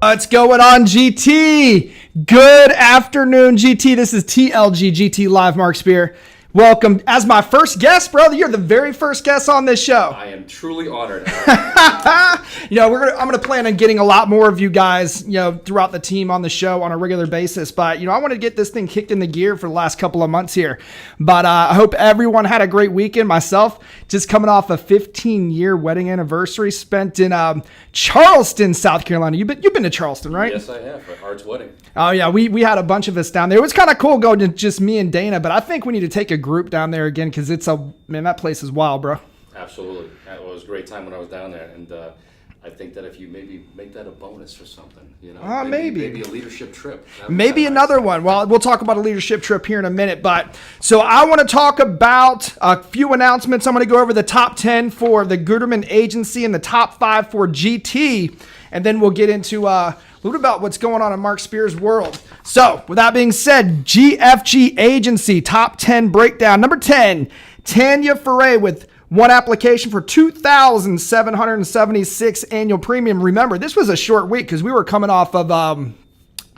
What's going on, GT? Good afternoon, GT. This is TLG-GT Live. Mark Spear. Welcome as my first guest, brother. You're the very first guest on this show. I am truly honored. I'm gonna plan on getting a lot more of you guys, throughout the team on the show on a regular basis. But I want to get this thing kicked into gear for the last couple of months here. But I hope everyone had a great weekend. Myself, just coming off a 15-year wedding anniversary spent in Charleston, South Carolina. You've been to Charleston, right? Yes, I have. For Art's wedding. Oh yeah, we had a bunch of us down there. It was kind of cool going to just me and Dana, but I think we need to take a group down there again because that place is wild, bro. Absolutely. It was a great time when I was down there, and I think that if you maybe make that a bonus for something, maybe a leadership trip. Maybe another one. Well, we'll talk about a leadership trip here in a minute, so I want to talk about a few announcements. I'm going to go over the top 10 for the Guetterman Agency and the top 5 for GT, and then we'll get into a little about what's going on in Mark Spear's world. So, with that being said, GFG Agency top 10 breakdown. Number 10, Tanya Foray with one application for $2,776 annual premium. Remember, this was a short week because we were coming off of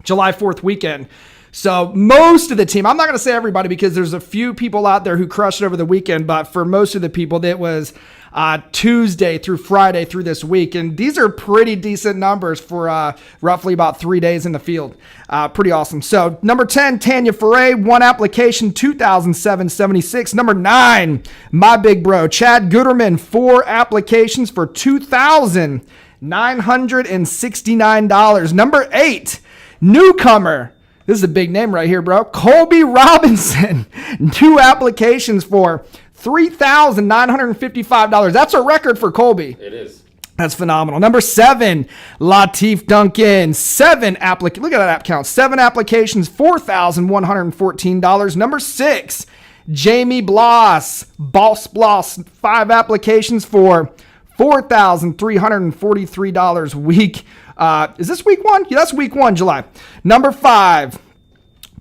July 4th weekend. So most of the team, I'm not going to say everybody because there's a few people out there who crushed it over the weekend, but for most of the people, it was Tuesday through Friday through this week. And these are pretty decent numbers for roughly about 3 days in the field. Pretty awesome. So number 10, Tanya Foray, one application, $2,776. Number 9, my big bro, Chad Guetterman, 4 applications for $2,969. Number 8, newcomer. This is a big name right here, bro. Colby Robinson, 2 applications for $3,955. That's a record for Colby. It is. That's phenomenal. Number 7, Latif Duncan, 7 applications. Look at that app count. 7 applications, $4,114. Number 6, Jamie Bloss, Boss Bloss, 5 applications for $4,343 a week. Is this week 1? Yeah, that's week 1, July. Number 5,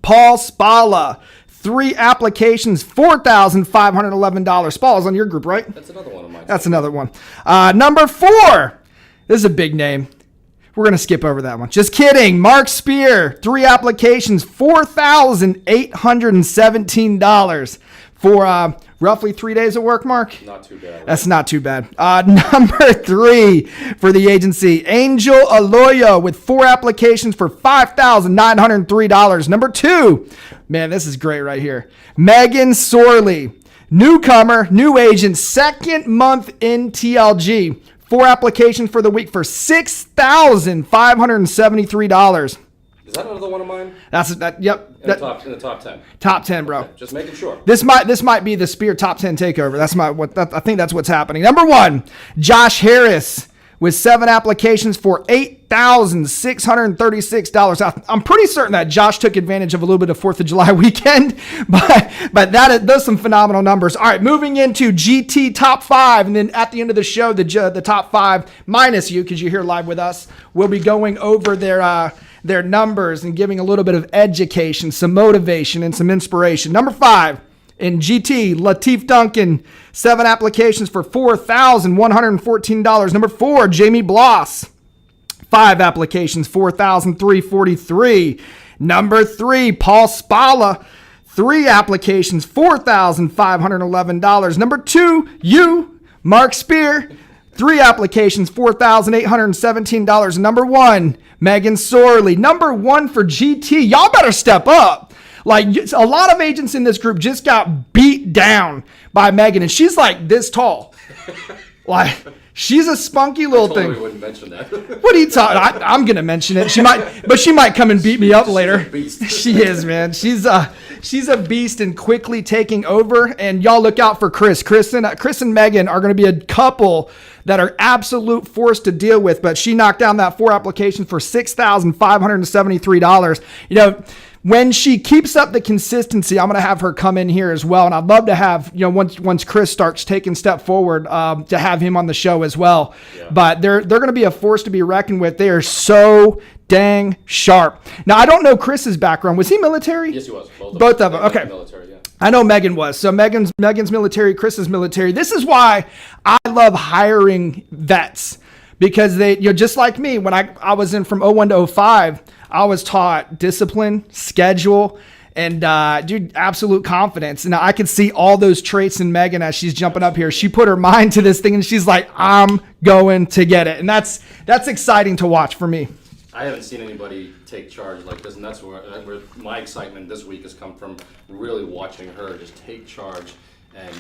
Paul Spala, 3 applications, $4,511. Spala's on your group, right? That's another one of mine. That's another one. Number 4, this is a big name. We're going to skip over that one. Just kidding. Mark Spear, 3 applications, $4,817 for roughly 3 days of work, Mark? Not too bad. Right? That's not too bad. Number 3 for the agency, Angel Aloyo with 4 applications for $5,903. Number 2, man, this is great right here. Megan Sorley, newcomer, new agent, 2nd month in TLG. 4 applications for the week for $6,573. Is that another one of mine? Yep. In the top 10. Top 10, bro. Okay, just making sure. This might be the Spear top 10 takeover. I think that's what's happening. Number 1, Josh Harris with 7 applications for $8,636. I'm pretty certain that Josh took advantage of a little bit of 4th of July weekend, but those some phenomenal numbers. All right, moving into GT top 5, and then at the end of the show, the top 5 minus you because you're here live with us. We'll be going over their numbers and giving a little bit of education, some motivation, and some inspiration. Number 5 in GT, Latif Duncan, 7 applications for $4,114. Number 4, Jamie Bloss, 5 applications, $4,343. Number 3, Paul Spala, 3 applications, $4,511. Number 2, you, Mark Spear, 3 applications, $4,817. Number 1, Megan Sorley. Number 1 for GT. Y'all better step up. Like, a lot of agents in this group just got beat down by Megan, and she's like this tall. Like, she's a spunky little thing. We wouldn't mention that. What are you talking? I'm gonna mention it. She might come and beat me up later. She is, man. She's a beast and quickly taking over. And y'all look out for Chris. Chris and Megan are gonna be a couple that are absolute force to deal with. But she knocked down that 4 applications for $6,573. When she keeps up the consistency, I'm going to have her come in here as well. And I'd love to have, once Chris starts taking step forward, to have him on the show as well. Yeah. But they're going to be a force to be reckoned with. They are so dang sharp. Now, I don't know Chris's background. Was he military? Yes, he was. Both of them. Okay. Military, yeah. I know Megan was. So Megan's military, Chris's military. This is why I love hiring vets. because they, just like me, when I was in from 01 to 05, I was taught discipline, schedule, and dude, absolute confidence. And I could see all those traits in Megan as she's jumping up here. She put her mind to this thing and she's like, I'm going to get it. And that's exciting to watch for me. I haven't seen anybody take charge like this, and that's where my excitement this week has come from, really watching her just take charge and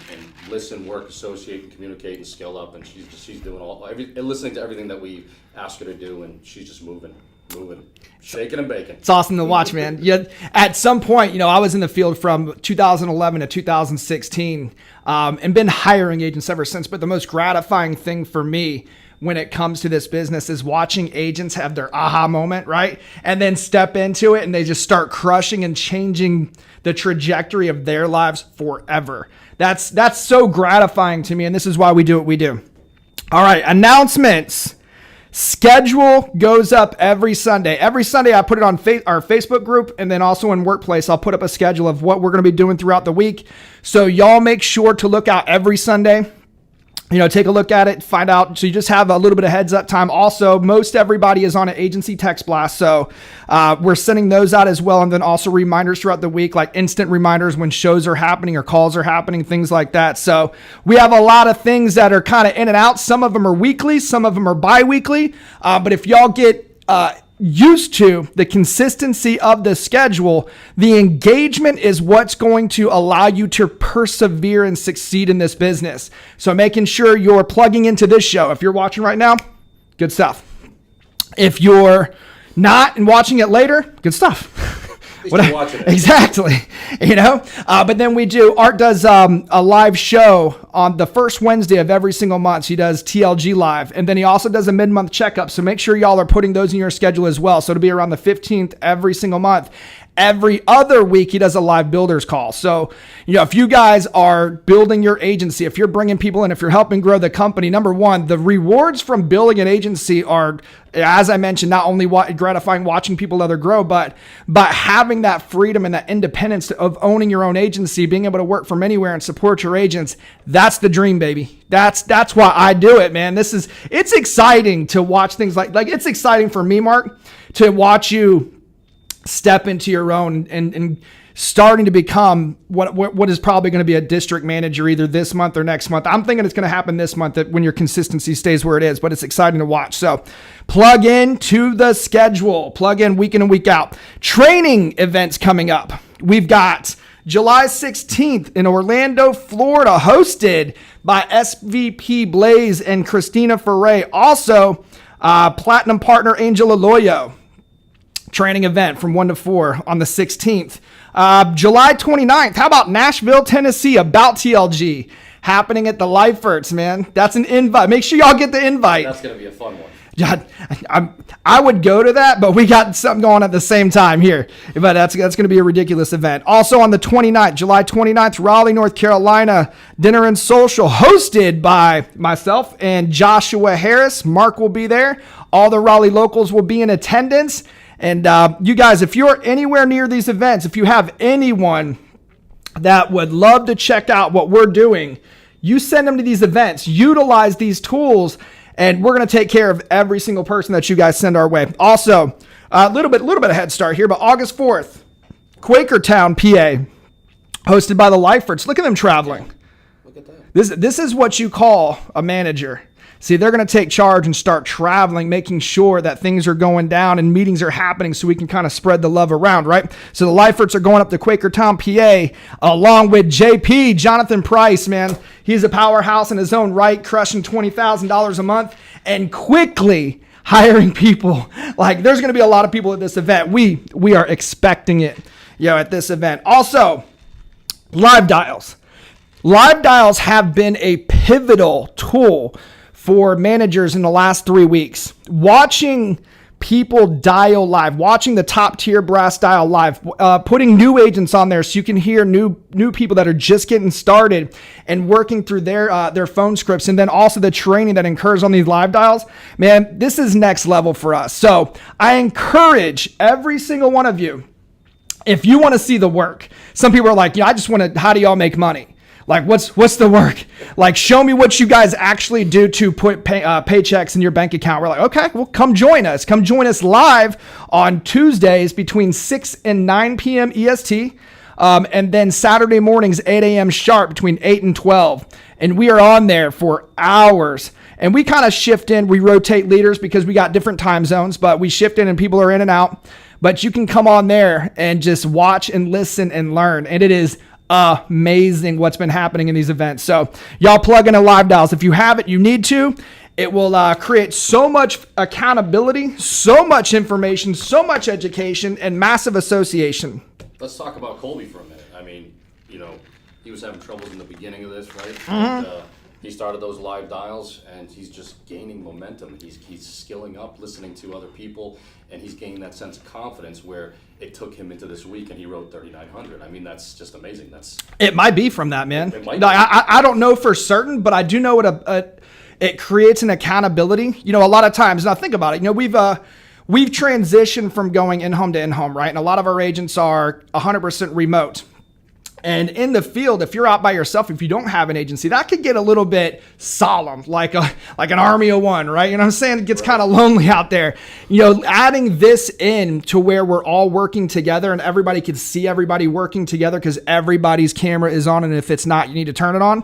listen, work, associate, and communicate, and scale up. And she's doing listening to everything that we ask her to do, and she's just moving, shaking and baking. It's awesome to watch, man. Yeah, at some point, I was in the field from 2011 to 2016, and been hiring agents ever since. But the most gratifying thing for me when it comes to this business is watching agents have their aha moment, right? And then step into it and they just start crushing and changing the trajectory of their lives forever. That's so gratifying to me, and this is why we do what we do. All right, announcements. Schedule goes up every Sunday. Every Sunday I put it on our Facebook group, and then also in Workplace I'll put up a schedule of what we're going to be doing throughout the week. So y'all make sure to look out every Sunday. Take a look at it, find out. So you just have a little bit of heads up time. Also, most everybody is on an agency text blast. So we're sending those out as well. And then also reminders throughout the week, like instant reminders when shows are happening or calls are happening, things like that. So we have a lot of things that are kind of in and out. Some of them are weekly, some of them are bi-weekly. But if y'all get used to the consistency of the schedule, the engagement is what's going to allow you to persevere and succeed in this business. So making sure you're plugging into this show. If you're watching right now, good stuff. If you're not and watching it later, good stuff. Watching it. Exactly. But then Art does a live show on the first Wednesday of every single month. He does TLG live, and then he also does a mid-month checkup. So make sure y'all are putting those in your schedule as well. So it'll be around the 15th every single month. Every other week, he does a live builders call. So, if you guys are building your agency, if you're bringing people in, if you're helping grow the company, number one, the rewards from building an agency are, as I mentioned, not only gratifying watching people other grow, but having that freedom and that independence of owning your own agency, being able to work from anywhere and support your agents. That's the dream, baby. That's why I do it, man. It's exciting to watch things like it's exciting for me, Mark, to watch you step into your own and starting to become what is probably going to be a district manager either this month or next month. I'm thinking it's going to happen this month when your consistency stays where it is, but it's exciting to watch. So plug in to the schedule, plug in week in and week out. Training events coming up. We've got July 16th in Orlando, Florida, hosted by SVP Blaze and Christina Ferre. Also, Platinum Partner Angel Aloyo. Training event from 1 to 4 on the 16th. July 29th. How about Nashville, Tennessee, about TLG happening at the Lifers, man. That's an invite. Make sure y'all get the invite. That's going to be a fun one. I would go to that, but we got something going at the same time here. But that's going to be a ridiculous event. Also on the 29th, July 29th, Raleigh, North Carolina, Dinner and Social, hosted by myself and Joshua Harris. Mark will be there. All the Raleigh locals will be in attendance. And you guys, if you're anywhere near these events, if you have anyone that would love to check out what we're doing, you send them to these events, utilize these tools, and we're going to take care of every single person that you guys send our way. Also, a little bit of head start here, but August 4th, Quakertown, PA, hosted by the Lifers. Look at them traveling. Look at that. This is what you call a manager. See, they're going to take charge and start traveling, making sure that things are going down and meetings are happening so we can kind of spread the love around, right? So the Lifers are going up to Quakertown, PA, along with JP, Jonathan Price, man. He's a powerhouse in his own right, crushing $20,000 a month and quickly hiring people. Like, there's going to be a lot of people at this event. We are expecting it, at this event. Also, live dials. Live dials have been a pivotal tool for managers in the last 3 weeks. Watching people dial live, watching the top tier brass dial live, putting new agents on there so you can hear new people that are just getting started and working through their phone scripts, and then also the training that occurs on these live dials. Man, this is next level for us. So I encourage every single one of you, if you want to see the work. Some people are like, I just want to, how do y'all make money? Like, what's the work? Like, show me what you guys actually do to put paychecks in your bank account. We're like, okay, well, come join us. Come join us live on Tuesdays between 6 and 9 p.m. EST. And then Saturday mornings, 8 a.m. sharp between 8 and 12. And we are on there for hours. And we kind of shift in. We rotate leaders because we got different time zones, but we shift in and people are in and out. But you can come on there and just watch and listen and learn. And it is amazing what's been happening in these events. So y'all plug in a live dials. If you have it, you need to. It will create so much accountability, so much information, so much education, and massive association. Let's talk about Colby for a minute. I mean, he was having troubles in the beginning of this, right? Mm-hmm. And, he started those live dials, and he's just gaining momentum. He's skilling up, listening to other people, and he's gaining that sense of confidence where it took him into this week, and he wrote 3,900. I mean, that's just amazing. It might be from that, man. It might be. I don't know for certain, but I do know what it creates an accountability. A lot of times, now think about it. We've transitioned from going in-home to in-home, right? And a lot of our agents are 100% remote. And in the field, if you're out by yourself, if you don't have an agency, that could get a little bit solemn, like an army of one, right? You know what I'm saying? It gets kind of lonely out there. Adding this in to where we're all working together and everybody can see everybody working together because everybody's camera is on, and if it's not, you need to turn it on.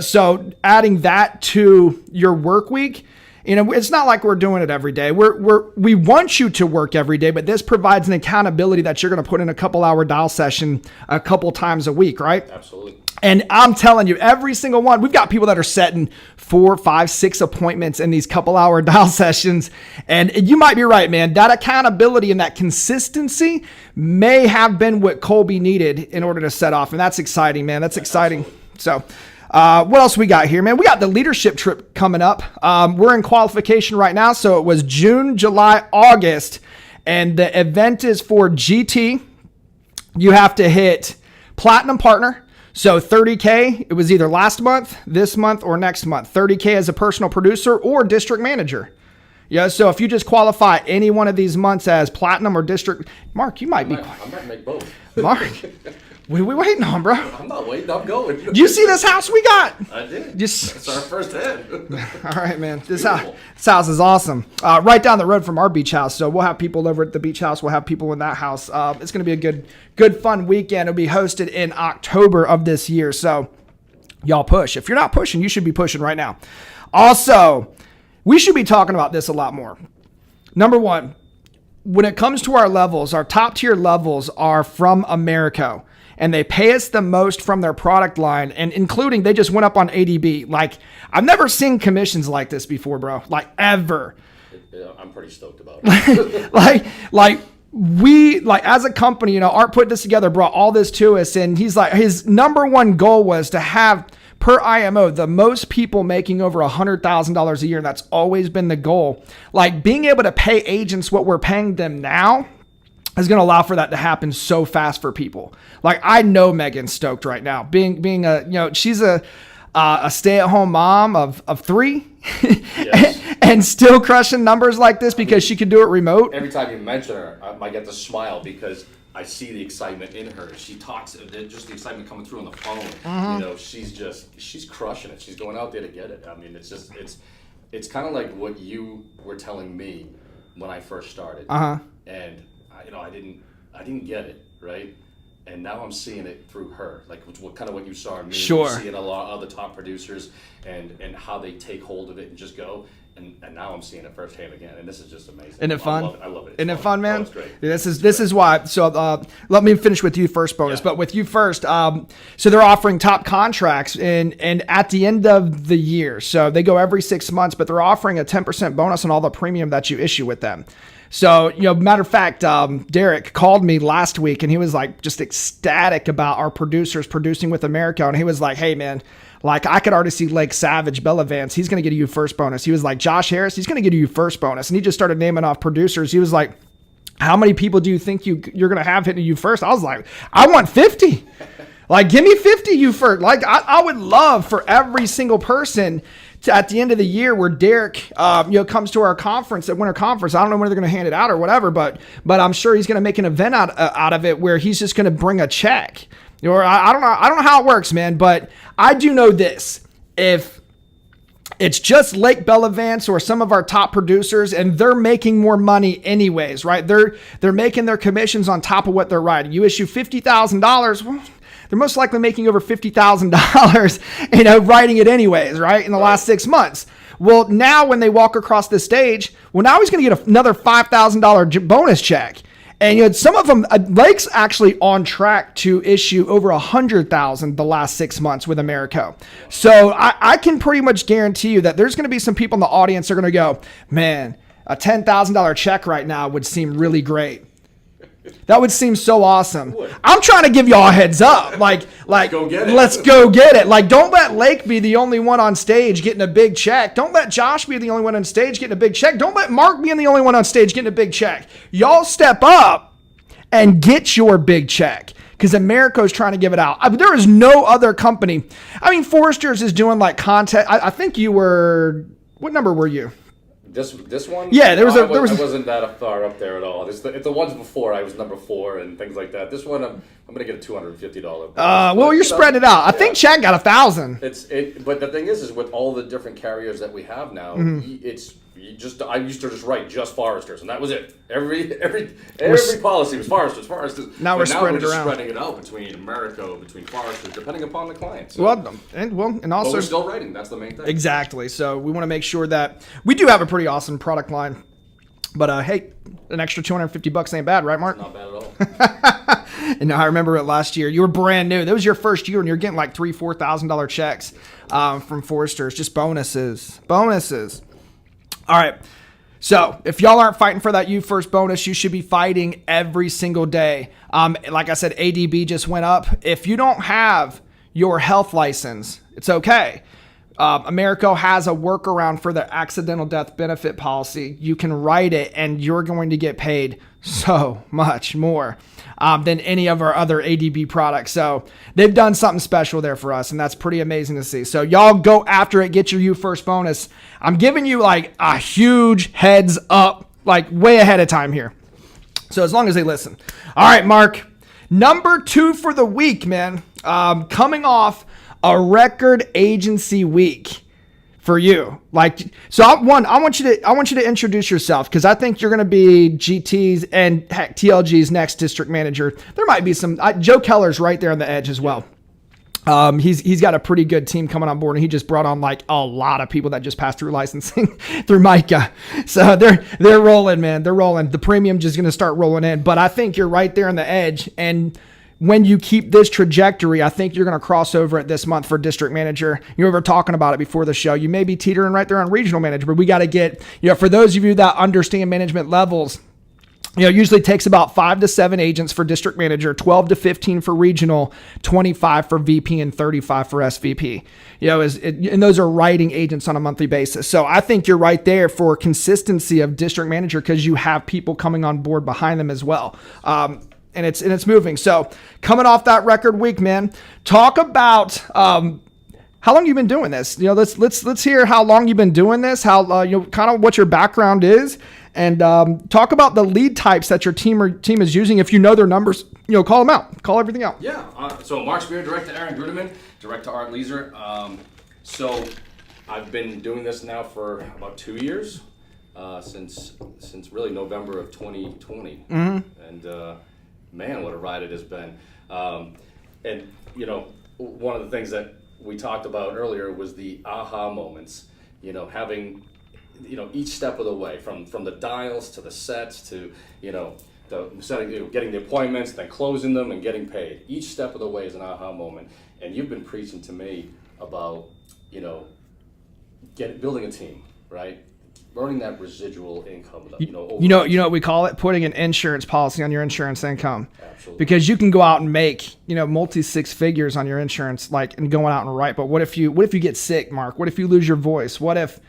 So adding that to your work week, it's not like we're doing it every day. We want you to work every day, but this provides an accountability that you're going to put in a couple-hour dial session a couple times a week, right? Absolutely. And I'm telling you, every single one, we've got people that are setting 4, 5, 6 appointments in these couple-hour dial sessions. And you might be right, man. That accountability and that consistency may have been what Colby needed in order to set off. And that's exciting, man. That's exciting. Absolutely. So what else we got here, man? We got the leadership trip coming up. We're in qualification right now. So it was June, July, August. And the event is for GT. You have to hit Platinum Partner. So 30K, it was either last month, this month, or next month. 30K as a personal producer or district manager. Yeah, so if you just qualify any one of these months as platinum or district, Mark, you might be. I might make both. Mark, what are we waiting on, bro? I'm not waiting. I'm going. Do you see this house we got? I did. It's our first head. All right, man. This house is awesome. Right down the road from our beach house. So we'll have people over at the beach house. We'll have people in that house. It's going to be a good, fun weekend. It'll be hosted in October of this year. So y'all push. If you're not pushing, you should be pushing right now. Also, we should be talking about this a lot more. Number one, when it comes to our levels, our top tier levels are from Americo. And they pay us the most from their product line, and including they just went up on ADB. Like, I've never seen commissions like this before, bro. Like, ever. I'm pretty stoked about it. like as a company, Art put this together, brought all this to us, and he's like, his number one goal was to have per IMO the most people making over $100,000 a year. And that's always been the goal. Like, being able to pay agents what we're paying them now is going to allow for that to happen so fast for people. Like, I know Megan's stoked right now. Being a, she's a stay-at-home mom of 3 Yes. and still crushing numbers like this because she can do it remote. Every time you mention her, I get to smile because I see the excitement in her. She talks, just the excitement coming through on the phone. Mm-hmm. She's crushing it. She's going out there to get it. I mean, it's kind of like what you were telling me when I first started. Uh-huh. And I didn't get it, right? And now I'm seeing it through her, like what you saw in me. Sure. Seeing a lot of other top producers and how they take hold of it and just go. And now I'm seeing it firsthand again, and this is just amazing. Isn't it fun? I love it. Isn't it fun, man? Oh, it's great. This is why. So let me finish with you first, bonus. Yeah. But with you first, so they're offering top contracts and at the end of the year. So they go every 6 months, but they're offering a 10% bonus on all the premium that you issue with them. So, matter of fact, Derek called me last week and he was like just ecstatic about our producers producing with America. And he was like, hey, man, like I could already see Lake Savage, Bella Vance. He's going to get you first bonus. He was like, Josh Harris, he's going to get you first bonus. And he just started naming off producers. He was like, how many people do you think you're going to have hitting you first? I was like, I want 50. Like, give me 50 you first. Like, I would love for every single person at the end of the year where Derek, comes to our conference, at winter conference. I don't know when they're going to hand it out or whatever, but I'm sure he's going to make an event out of it where he's just going to bring a check Or I don't know. I don't know how it works, man, but I do know this. If it's just Lake Bellavance or some of our top producers, and they're making more money anyways, right? They're making their commissions on top of what they're writing. You issue $50,000, well, they're most likely making over $50,000, writing it anyways, right? In the last 6 months. Well, now when they walk across the stage, well, now he's going to get another $5,000 bonus check. And some of them, Lake's actually on track to issue over $100,000 the last 6 months with Americo. So I can pretty much guarantee you that there's going to be some people in the audience that are going to go, man, a $10,000 check right now would seem really great. That would seem so awesome. I'm trying to give y'all a heads up. Let's go get it. Let's go get it. Don't let Lake be the only one on stage getting a big check. Don't let Josh be the only one on stage getting a big check. Don't let Mark be the only one on stage getting a big check. Y'all step up and get your big check, because Americo's trying to give it out. There is no other company. Forrester's is doing contest. I think you were, what number were you? This one? Yeah, I wasn't that far up there at all. The ones before, I was number 4 and things like that. This one, I'm going to get a $250. Well, you're spreading it out. I think Chad got 1,000. But the thing is with all the different carriers that we have now, I used to just write just Foresters, and that was it. Every policy was Foresters. Now we're spreading it around. Spreading it out between Americo, between Foresters, depending upon the client. So. And also, but we're still writing. That's the main thing. Exactly. So we want to make sure that we do have a pretty awesome product line. But hey, an extra $250 ain't bad, right, Mark? Not bad at all. And I remember it last year. You were brand new. That was your first year, and you're getting $3,000-$4,000 checks from Foresters, just bonuses. All right. So if y'all aren't fighting for that first bonus, you should be fighting every single day. Like I said, ADB just went up. If you don't have your health license, it's okay. Americo has a workaround for the accidental death benefit policy. You can write it, and you're going to get paid so much more than any of our other ADB products. So they've done something special there for us, and that's pretty amazing to see. So y'all go after it. Get your You First bonus. I'm giving you a huge heads up, way ahead of time here. So as long as they listen. All right, Mark. Number 2 for the week, man. Coming off a record agency week for you. So I want you to introduce yourself, because I think you're going to be GT's and heck, TLG's next district manager. There might be some, Joe Keller's right there on the edge as well. He's got a pretty good team coming on board, and he just brought on a lot of people that just passed through licensing through Micah. So they're rolling, man. They're rolling. The premium just going to start rolling in, but I think you're right there on the edge. And when you keep this trajectory, I think you're going to cross over it this month for district manager. You were talking about it before the show. You may be teetering right there on regional manager, but we got to get, for those of you that understand management levels, usually takes about 5 to 7 agents for district manager, 12 to 15 for regional, 25 for VP, and 35 for SVP. And those are writing agents on a monthly basis. So I think you're right there for consistency of district manager, because you have people coming on board behind them as well. And it's moving. So coming off that record week, man, talk about how long you've been doing this. Let's hear how long you've been doing this. How kind of what your background is, and talk about the lead types that your team is using. If you know their numbers, call them out. Call everything out. Yeah. So Mark Spear, Director Aaron Guetterman, Director Art Leeser. So I've been doing this now for about 2 years, since really November of 2020, and. Man, what a ride it has been. And, one of the things that we talked about earlier was the aha moments, having, each step of the way, from the dials to the sets to, the setting, getting the appointments, then closing them and getting paid. Each step of the way is an aha moment. And you've been preaching to me about, building a team, right? Earning that residual income, you know what we call it? Putting an insurance policy on your insurance income. Absolutely. Because you can go out and make, multi 6 figures on your insurance, and going out and write. But what if you get sick, Mark? What if you lose your voice? What if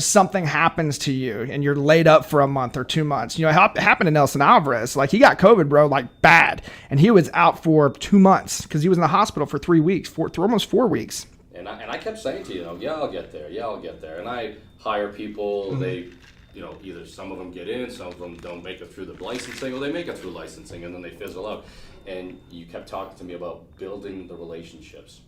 something happens to you and you're laid up for a month or 2 months? It happened to Nelson Alvarez. He got COVID, bro, bad. And he was out for 2 months because he was in the hospital for 3 weeks, almost 4 weeks. And I kept saying to you, I'll get there. And I hire people. They, either some of them get in, some of them don't make it through the licensing, or they make it through licensing and then they fizzle out. And you kept talking to me about building the relationships.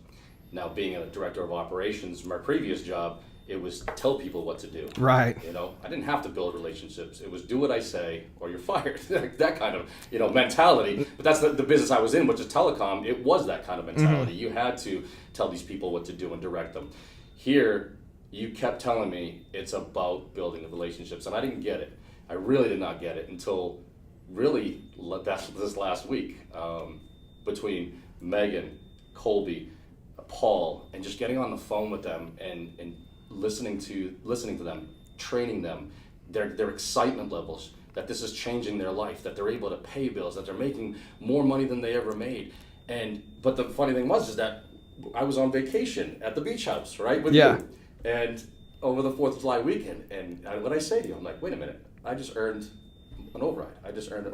Now, being a director of operations, my previous job, it was tell people what to do. Right. I didn't have to build relationships. It was do what I say or you're fired. That kind of, mentality. But that's the business I was in, which is telecom. It was that kind of mentality. You had to tell these people what to do and direct them. Here, you kept telling me it's about building the relationships, and I didn't get it. I really did not get it until really this last week, between Megan, Colby, Paul, and just getting on the phone with them and listening to them, training them, their excitement levels, that this is changing their life, that they're able to pay bills, that they're making more money than they ever made. But the funny thing is that I was on vacation at the beach house, right, with you. And over the 4th of July weekend, and what I say to you, I'm like, wait a minute, I just earned an override. I just earned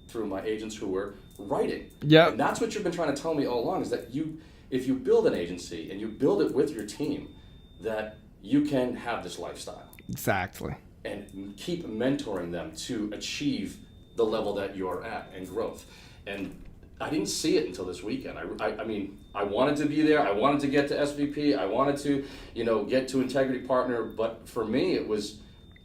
through my agents who were writing. Yeah. And that's what you've been trying to tell me all along, is that if you build an agency and you build it with your team, that you can have this lifestyle. Exactly. And keep mentoring them to achieve the level that you're at and growth. And I didn't see it until this weekend. I mean, I wanted to be there. I wanted to get to SVP. I wanted to, get to Integrity Partner. But for me, was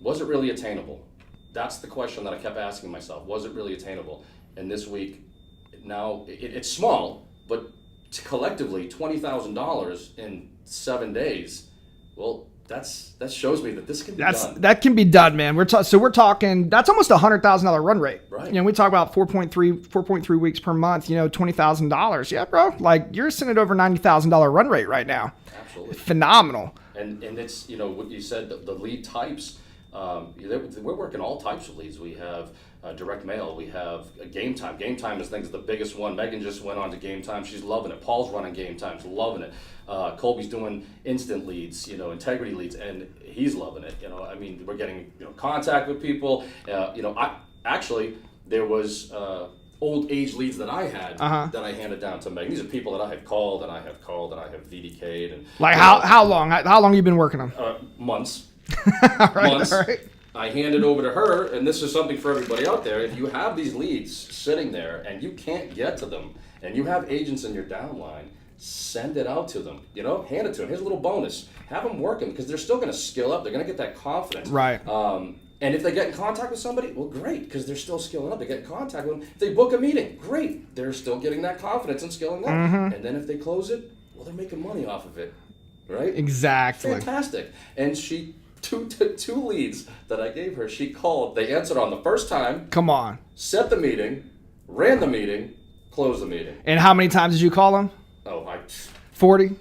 it really attainable? That's the question that I kept asking myself. Was it really attainable? And this week, now, it's small, but collectively, $20,000 in 7 days, well, that shows me that this can be done. That can be done, man. We're talking, that's almost a $100,000 run rate. Right. We talk about 4.3 weeks per month, $20,000. Yeah, bro. Like, you're sitting at over $90,000 run rate right now. Absolutely. Phenomenal. And it's, what you said, the lead types, we're working all types of leads. We have direct mail. We have Game Time. Game Time is the biggest one. Megan just went on to Game Time. She's loving it. Paul's running Game Time. She's loving it. Colby's doing instant leads, integrity leads, and he's loving it. I mean, we're getting contact with people. There was old age leads that I had that I handed down to Megan. These are people that I have called and I have VDK'd and like how long have you been working on? Months. All right. I hand it over to her, and this is something for everybody out there. If you have these leads sitting there and you can't get to them, and you have agents in your downline, send it out to them. Hand it to them. Here's a little bonus. Have them working, because they're still going to skill up. They're going to get that confidence. Right. And if they get in contact with somebody, well, great, because they're still skilling up. They get in contact with them. If they book a meeting, great. They're still getting that confidence and skilling up. Mm-hmm. And then if they close it, well, they're making money off of it. Right? Exactly. Fantastic. And she... Two leads that I gave her, she called. They answered on the first time. Come on. Set the meeting, ran the meeting, closed the meeting. And how many times did you call them? 40?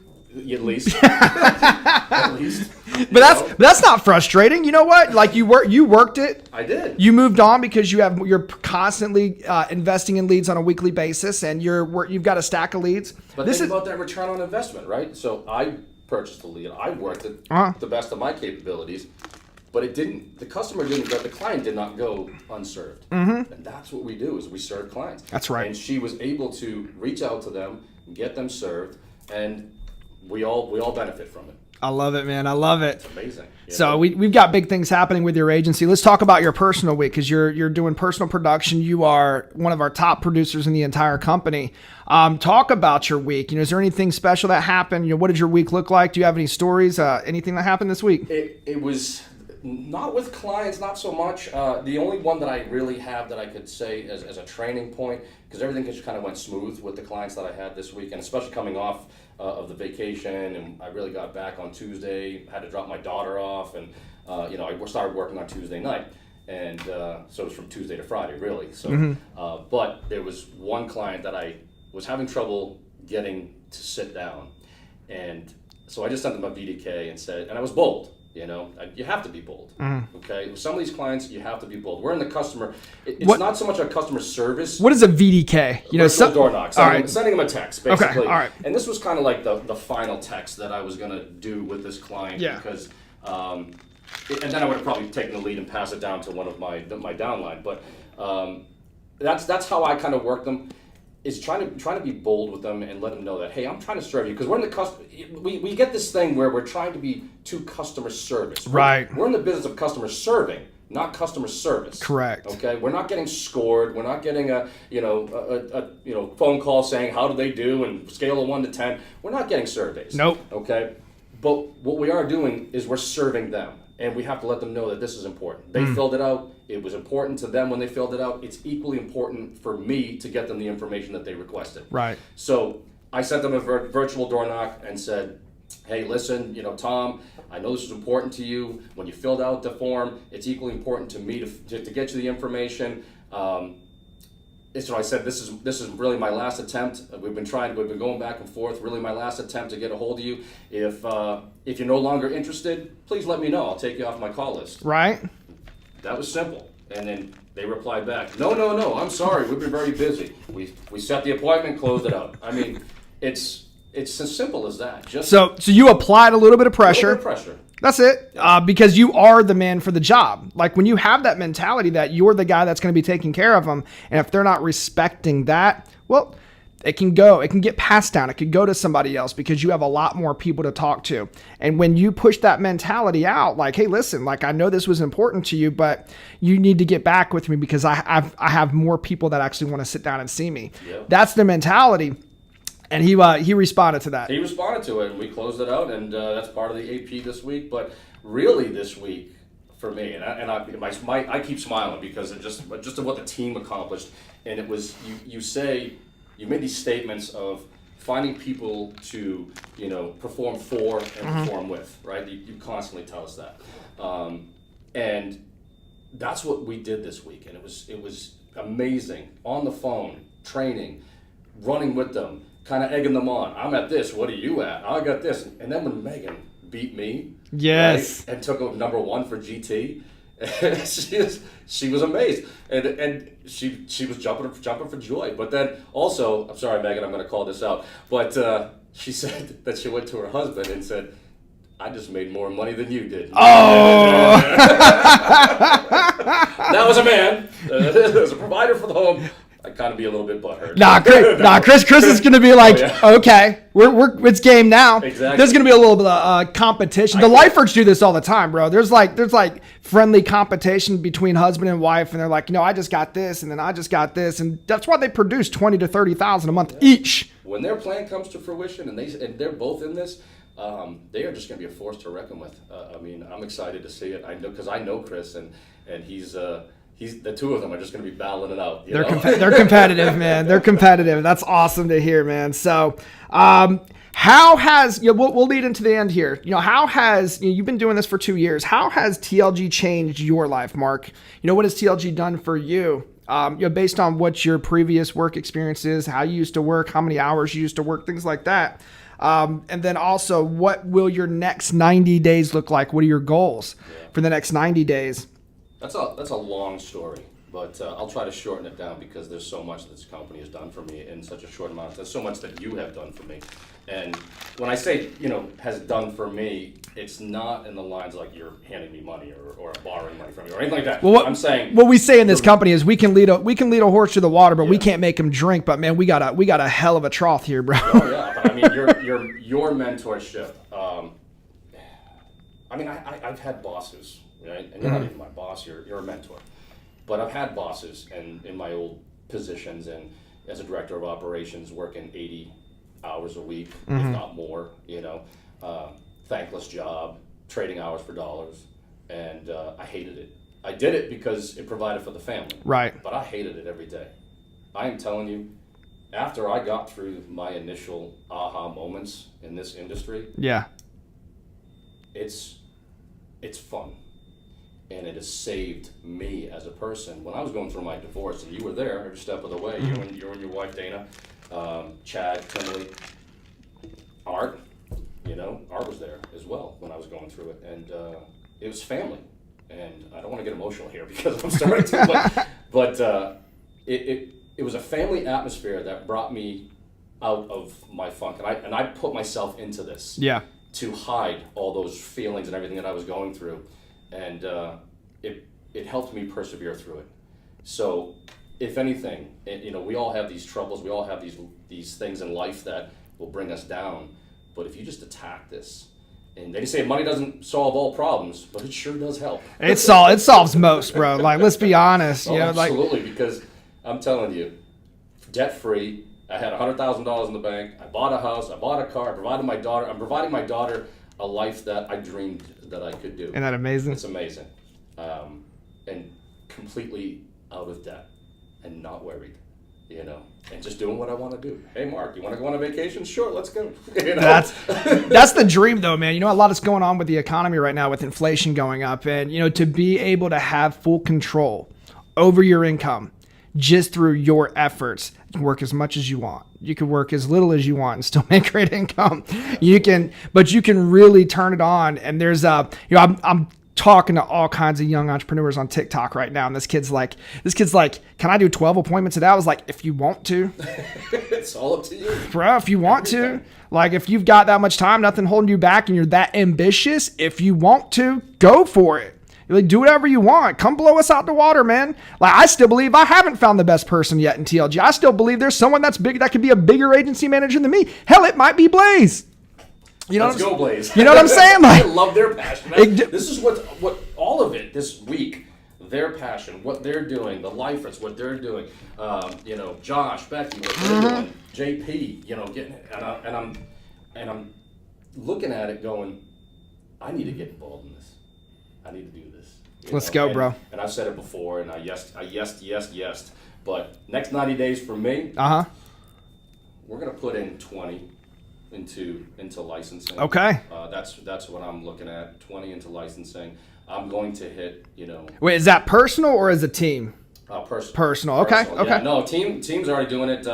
At least. At least. But that's not frustrating. You know what? Like you worked it. I did. You moved on because you're constantly investing in leads on a weekly basis, and you've got a stack of leads. But think about that return on investment, right? So I purchased the lead. I worked it the best of my capabilities, but it didn't. The customer didn't go. The client did not go unserved, and that's what we do: is we serve clients. That's right. And she was able to reach out to them, get them served, and we all benefit from it. I love it, man. I love it. It's amazing. So we've got big things happening with your agency. Let's talk about your personal week, because you're doing personal production. You are one of our top producers in the entire company. Talk about your week. Is there anything special that happened? What did your week look like? Do you have any stories? Anything that happened this week? It was not with clients, not so much. The only one that I really have that I could say as a training point, because everything just kind of went smooth with the clients that I had this week, and especially coming off of the vacation, and I really got back on Tuesday, had to drop my daughter off, and I started working on Tuesday night, and so it was from Tuesday to Friday, really. So, but there was one client that I was having trouble getting to sit down, and so I just sent them a VDK and said, and I was bold. You have to be bold. Okay, with some of these clients, you have to be bold. We're in the customer. It's not so much a customer service. What is a VDK? Door knock. Sending them a text, basically. Okay, all right. And this was kind of like the final text that I was going to do with this client, because, and then I would have probably taken the lead and passed it down to one of my downline. But that's how I kind of work them. is trying to be bold with them and let them know that, hey, I'm trying to serve you, because we're in the we get this thing where we're trying to be too customer service. Right. We're in the business of customer serving, not customer service. Correct. Okay. We're not getting scored. We're not getting a phone call saying how do they do and scale of 1 to 10. We're not getting surveys. Nope. Okay. But what we are doing is we're serving them. And we have to let them know that this is important. They filled it out. It was important to them when they filled it out. It's equally important for me to get them the information that they requested. Right. So I sent them a virtual door knock and said, hey, listen, Tom, I know this is important to you. When you filled out the form, it's equally important to me to get you the information. So I said, this is really my last attempt. We've been going back and forth. Really, my last attempt to get a hold of you. If you're no longer interested, please let me know. I'll take you off my call list. Right. That was simple. And then they replied back, no, I'm sorry. We've been very busy. We set the appointment, closed it out. I mean, it's as simple as that. So you applied a little bit of pressure. A little bit of pressure. That's it. Because you are the man for the job. Like when you have that mentality that you're the guy that's going to be taking care of them, and if they're not respecting that, well, it can get passed down. It could go to somebody else because you have a lot more people to talk to. And when you push that mentality out, like, hey, listen, like I know this was important to you, but you need to get back with me because I have more people that actually want to sit down and see me. Yep. That's the mentality. And he responded to that. He responded to it, and we closed it out, and that's part of the AP this week. But really, this week for me, I keep smiling because of just of what the team accomplished. And it was you made these statements of finding people to perform for and perform with, right? You constantly tell us that, and that's what we did this week, and it was amazing. On the phone, training, running with them. Kind of egging them on. I'm at this. What are you at? I got this. And then when Megan beat me, yes, right, and took over number 1 for GT, she was amazed, and she was jumping for joy. But then also, I'm sorry, Megan, I'm going to call this out, but she said that she went to her husband and said, I just made more money than you did. Oh, that was a man. As a provider for the home. I kind of be a little bit butthurt. Chris is going to be like, okay, it's game now. Exactly. There's going to be a little bit of competition. The lifers do this all the time, bro. There's like friendly competition between husband and wife, and they're like, I just got this, and then I just got this, and that's why they produce $20,000 to $30,000 a month each. When their plan comes to fruition, and they're both in this, they are just going to be a force to reckon with. I'm excited to see it. I know because I know Chris, and he's the two of them are just going to be battling it out. They're competitive, man. They're competitive. That's awesome to hear, man. So, how has we'll lead into the end here. How has you've been doing this for 2 years? How has TLG changed your life, Mark? What has TLG done for you? Based on what your previous work experience is, how you used to work, how many hours you used to work, things like that. And then also, what will your next 90 days look like? What are your goals for the next 90 days? That's a long story, but I'll try to shorten it down because there's so much that this company has done for me in such a short amount of time. There's so much that you have done for me. And when I say, has done for me, it's not in the lines like you're handing me money or borrowing money from me or anything like that. Well, I'm saying what we say in this company is we can lead a horse to the water, but we can't make him drink. But man, we got a hell of a trough here, bro. Oh yeah, but I mean your mentorship. I've had bosses. Right? And you're not even my boss, you're a mentor. But I've had bosses in my old positions and as a director of operations working 80 hours a week, if not more, thankless job, trading hours for dollars, and I hated it. I did it because it provided for the family. Right. But I hated it every day. I am telling you, after I got through my initial aha moments in this industry, it's fun. And it has saved me as a person. When I was going through my divorce, and you were there every step of the way, you and your wife Dana, Chad, Timberly, Art, Art was there as well when I was going through it, and it was family. And I don't want to get emotional here because I'm starting to, but it was a family atmosphere that brought me out of my funk, and I put myself into this to hide all those feelings and everything that I was going through. And it helped me persevere through it. So if anything, we all have these troubles. We all have these things in life that will bring us down. But if you just attack this, and they say money doesn't solve all problems, but it sure does help. It solves most, bro. Like, let's be honest. Oh, absolutely, because I'm telling you, debt free. I had $100,000 in the bank. I bought a house. I bought a car. I provided my daughter. I'm providing my daughter a life that I dreamed that I could do. Isn't that amazing? It's amazing, and completely out of debt and not worried, and just doing what I want to do. Hey, Mark, you want to go on a vacation? Sure, let's go. That's the dream, though, man. A lot is going on with the economy right now with inflation going up, and to be able to have full control over your income just through your efforts. You can work as much as you want. You can work as little as you want and still make great income. But you can really turn it on. And there's I'm talking to all kinds of young entrepreneurs on TikTok right now, and this kid's like, can I do 12 appointments a day? I was like, if you want to. It's all up to you, bro. If you want to, like, if you've got that much time, nothing holding you back, and you're that ambitious, if you want to, go for it. Like, do whatever you want. Come blow us out the water, man. Like, I still believe I haven't found the best person yet in TLG. I still believe there's someone that's big that could be a bigger agency manager than me. Hell, it might be Blaze. Let's go, Blaze. You know what I'm saying? Like, I love their passion. This is what all of it this week. Their passion, what they're doing, the lifers, what they're doing. Josh, Becky, what they're doing. JP, getting it, and I'm looking at it, going, I need to get involved in this. I need to do this. Let's go, bro. And I've said it before, and I yes. But next 90 days for me, we're gonna put in 20 into licensing. Okay. That's what I'm looking at. 20 into licensing. I'm going to hit. Wait, is that personal or as a team? Personal. Okay. Personal. Okay. Yeah, no, team's already doing it.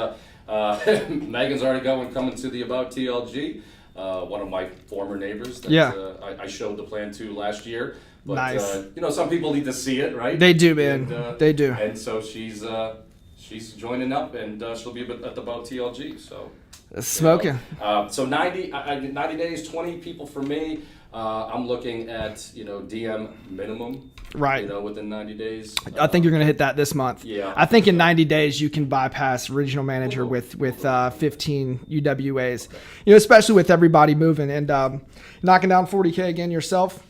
Megan's already coming to the About TLG. One of my former neighbors that I showed the plan to last year. But, nice. Some people need to see it, right? They do, man. They do. And so she's joining up, and she'll be at the About TLG. So smoking. So 90 days, 20 people for me. I'm looking at DM minimum. Right. Within 90 days. I think you're going to hit that this month. Yeah. I think in 90 days you can bypass regional manager with 15 UWAs. Especially with everybody moving and knocking down 40K again yourself.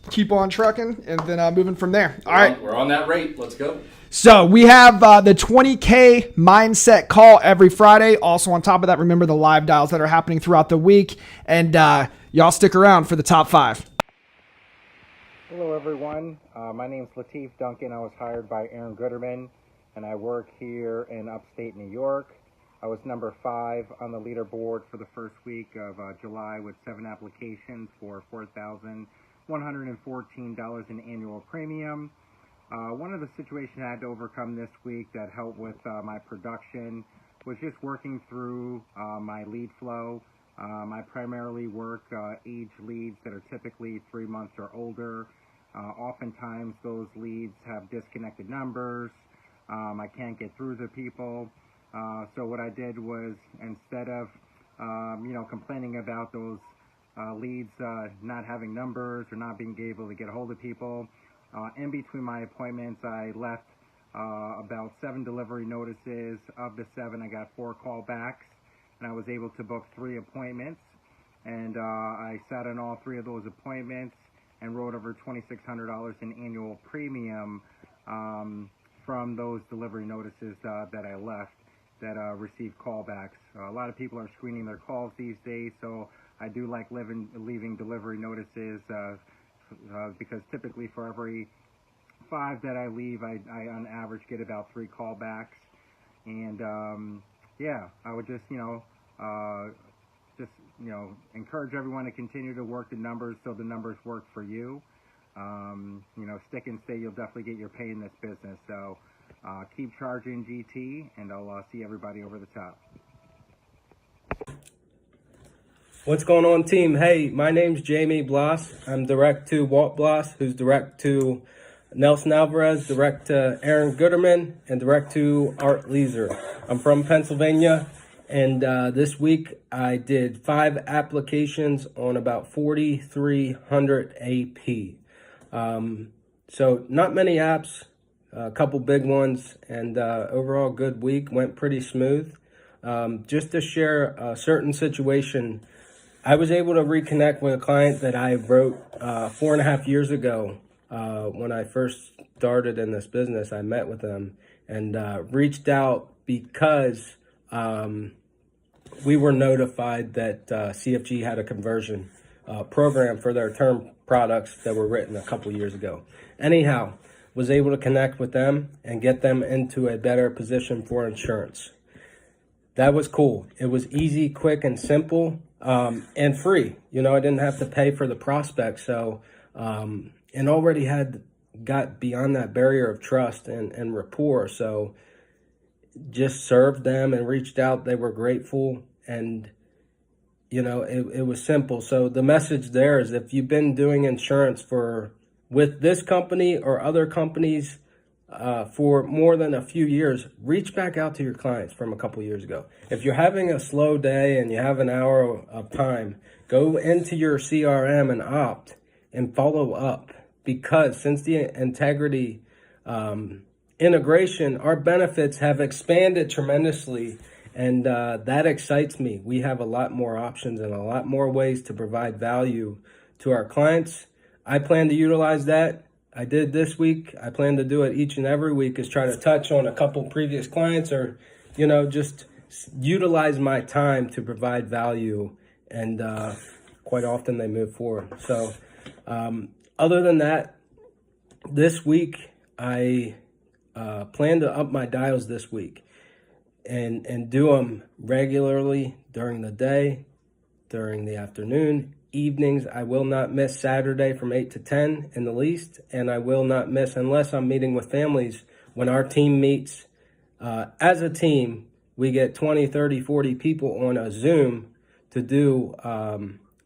Keep on trucking and then moving from there. All right. We're on that rate. Let's go. So we have the 20K mindset call every Friday. Also on top of that, remember the live dials that are happening throughout the week. And y'all stick around for the top 5. Hello everyone, my name is Lateef Duncan. I was hired by Aaron Guetterman and I work here in upstate New York. I was number 5 on the leaderboard for the first week of July with 7 applications for $4,114 in annual premium. One of the situations I had to overcome this week that helped with my production was just working through my lead flow. I primarily work age leads that are typically 3 months or older. Oftentimes those leads have disconnected numbers. I can't get through to people. So what I did was, instead of complaining about those leads not having numbers or not being able to get a hold of people, in between my appointments I left about 7 delivery notices. Of the 7, I got 4 callbacks, and I was able to book 3 appointments. And I sat on all 3 of those appointments and wrote over $2,600 in annual premium from those delivery notices that I left that received callbacks. A lot of people are screening their calls these days, so I do like leaving delivery notices because typically for every 5 that I leave, I on average get about 3 callbacks. And I would just encourage everyone to continue to work the numbers so the numbers work for you. Stick and stay, you'll definitely get your pay in this business. So keep charging GT, and I'll see everybody over the top. What's going on, team? Hey, my name's Jamie Bloss. I'm direct to Walt Bloss, who's direct to Nelson Alvarez, direct to Aaron Guetterman, and direct to Art Leeser. I'm from Pennsylvania. And this week I did 5 applications on about 4,300 AP. So not many apps, a couple big ones, and overall good week, went pretty smooth. Just to share a certain situation, I was able to reconnect with a client that I wrote 4.5 years ago. When I first started in this business, I met with them and reached out because we were notified that CFG had a conversion program for their term products that were written a couple years ago. Anyhow, was able to connect with them and get them into a better position for insurance. That was cool. It was easy, quick, and simple, and free. I didn't have to pay for the prospect. So, and already got beyond that barrier of trust and rapport. So just served them and reached out. They were grateful, and it was simple. So the message there is, if you've been doing insurance with this company or other companies for more than a few years, reach back out to your clients from a couple years ago. If you're having a slow day and you have an hour of time, go into your CRM and opt and follow up, because since the integrity integration, our benefits have expanded tremendously, and that excites me. We have a lot more options and a lot more ways to provide value to our clients. I plan to utilize that. I did this week. I plan to do it each and every week, is try to touch on a couple previous clients, or just utilize my time to provide value, and quite often they move forward. So other than that, this week I plan to up my dials this week and do them regularly during the day, during the afternoon, evenings. I will not miss Saturday from 8 to 10 in the least, and I will not miss, unless I'm meeting with families, when our team meets. As a team, we get 20, 30, 40 people on a Zoom to do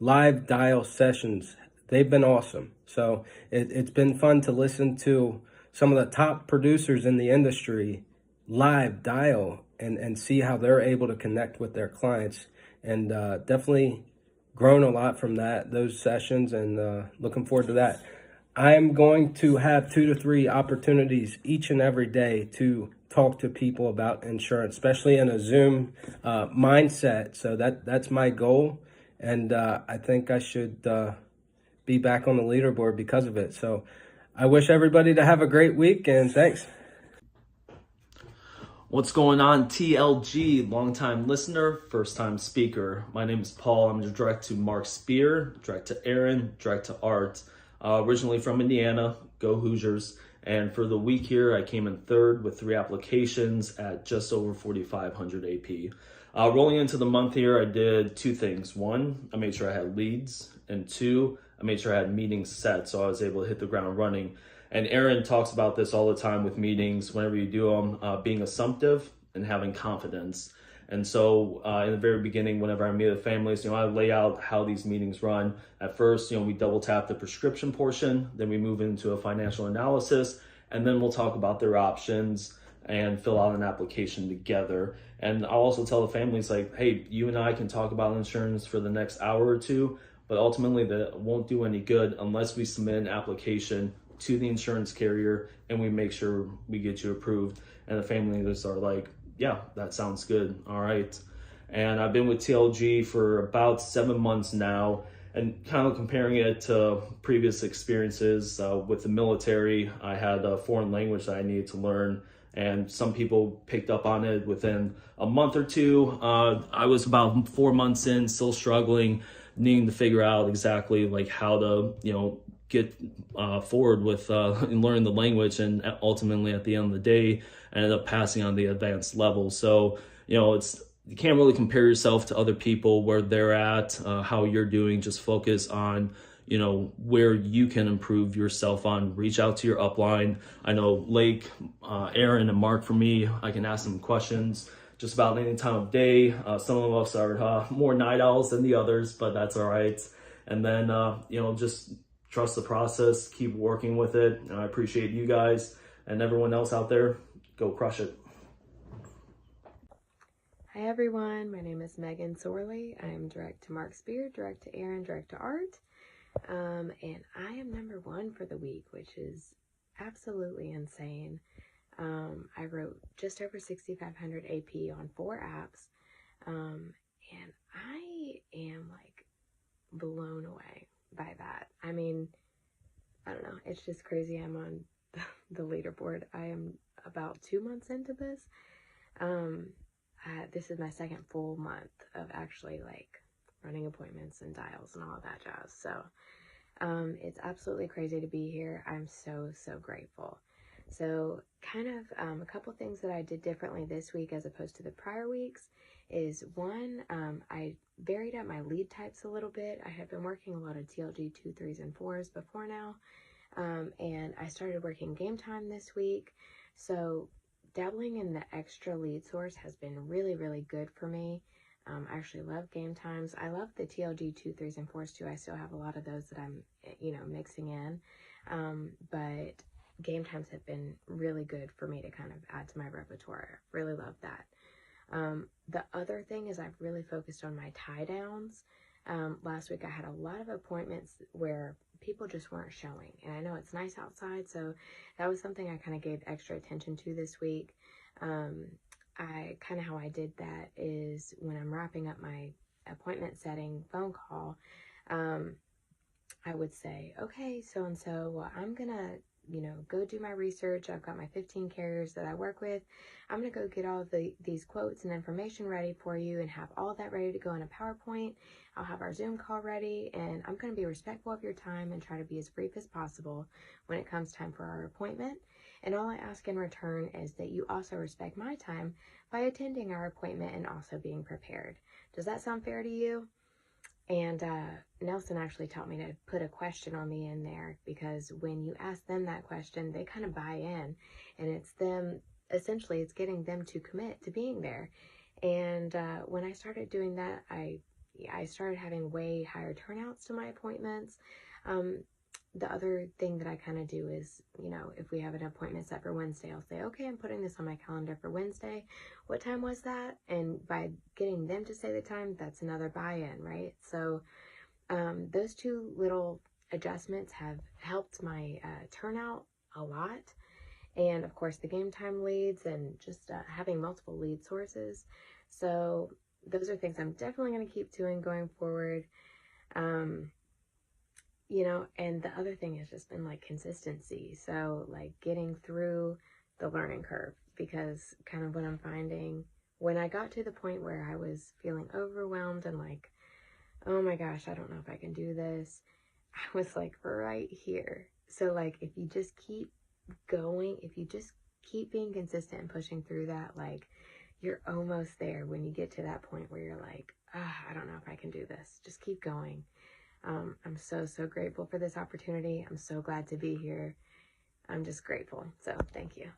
live dial sessions. They've been awesome. So it's been fun to listen to some of the top producers in the industry live dial and see how they're able to connect with their clients, and definitely grown a lot from those sessions, and looking forward to that. I'm going to have 2 to 3 opportunities each and every day to talk to people about insurance, especially in a Zoom mindset. So that's my goal, and I think I should be back on the leaderboard because of it. So I wish everybody to have a great week, and thanks. What's going on, TLG? Longtime listener, first-time speaker. My name is Paul. I'm direct to Mark Spear, direct to Aaron, direct to Art. Originally from Indiana, go Hoosiers. And for the week here, I came in third with 3 applications at just over 4,500 AP. Rolling into the month here, I did 2 things. 1, I made sure I had leads. And 2, I made sure I had meetings set, so I was able to hit the ground running. And Aaron talks about this all the time with meetings, whenever you do them, being assumptive and having confidence. And so in the very beginning, whenever I meet with families, I lay out how these meetings run. At first, we double tap the prescription portion, then we move into a financial analysis, and then we'll talk about their options and fill out an application together. And I'll also tell the families, like, hey, you and I can talk about insurance for the next hour or two, but ultimately that won't do any good unless we submit an application to the insurance carrier and we make sure we get you approved. And the families are like, yeah, that sounds good. All right. And I've been with TLG for about 7 months now, and kind of comparing it to previous experiences with the military. I had a foreign language that I needed to learn, and some people picked up on it within a month or 2. I was about 4 months in, still struggling, needing to figure out exactly like how to, get forward with learning the language, and ultimately at the end of the day I ended up passing on the advanced level. So you can't really compare yourself to other people, where they're at, how you're doing. Just focus on where you can improve yourself on. Reach out to your upline. I know Lake, Aaron, and Mark, for me, I can ask them questions just about any time of day. Some of us are more night owls than the others, but that's all right. And then just trust the process, keep working with it. And I appreciate you guys and everyone else out there. Go crush it. Hi everyone, my name is Megan Sorley. I am direct to Mark Spear, direct to Aaron, direct to Art. And I am number 1 for the week, which is absolutely insane. I wrote just over 6,500 AP on 4 apps. And I am like blown away by that. I mean, I don't know. It's just crazy. I'm on the leaderboard. I am about 2 months into this. This is my second full month of actually like running appointments and dials and all of that jazz. So, it's absolutely crazy to be here. I'm so, so grateful. So kind of, a couple things that I did differently this week as opposed to the prior weeks is one, I varied up my lead types a little bit. I had been working a lot of TLG-2, 3s, and 4s before now. And I started working game time this week. So dabbling in the extra lead source has been really, really good for me. I actually love game times. I love the TLG-2, 3s, and 4s too. I still have a lot of those that I'm, mixing in. But game times have been really good for me to kind of add to my repertoire. I really love that. The other thing is I've really focused on my tie downs. Last week I had a lot of appointments where people just weren't showing, and I know it's nice outside, so that was something I kind of gave extra attention to this week. How I did that is when I'm wrapping up my appointment setting phone call, I would say, okay, so-and-so, well, I'm gonna, go do my research. I've got my 15 carriers that I work with. I'm gonna go get all of these quotes and information ready for you and have all that ready to go in a PowerPoint. I'll have our Zoom call ready, and I'm gonna be respectful of your time and try to be as brief as possible when it comes time for our appointment. And all I ask in return is that you also respect my time by attending our appointment and also being prepared. Does that sound fair to you? And Nelson actually taught me to put a question on the end there, because when you ask them that question, they kind of buy in, and it's them, essentially it's getting them to commit to being there. And when I started doing that, I started having way higher turnouts to my appointments. The other thing that I kind of do is, if we have an appointment set for Wednesday, I'll say, okay, I'm putting this on my calendar for Wednesday. What time was that? And by getting them to say the time, that's another buy-in, right? So those two little adjustments have helped my turnout a lot. And of course, the game time leads and just having multiple lead sources. So those are things I'm definitely going to keep doing going forward. And the other thing has just been like consistency. So like getting through the learning curve, because kind of what I'm finding when I got to the point where I was feeling overwhelmed and like, oh my gosh, I don't know if I can do this. I was like right here. So like, if you just keep going, if you just keep being consistent and pushing through that, like you're almost there when you get to that point where you're like, I don't know if I can do this. Just keep going. I'm so, so grateful for this opportunity. I'm so glad to be here. I'm just grateful. So thank you.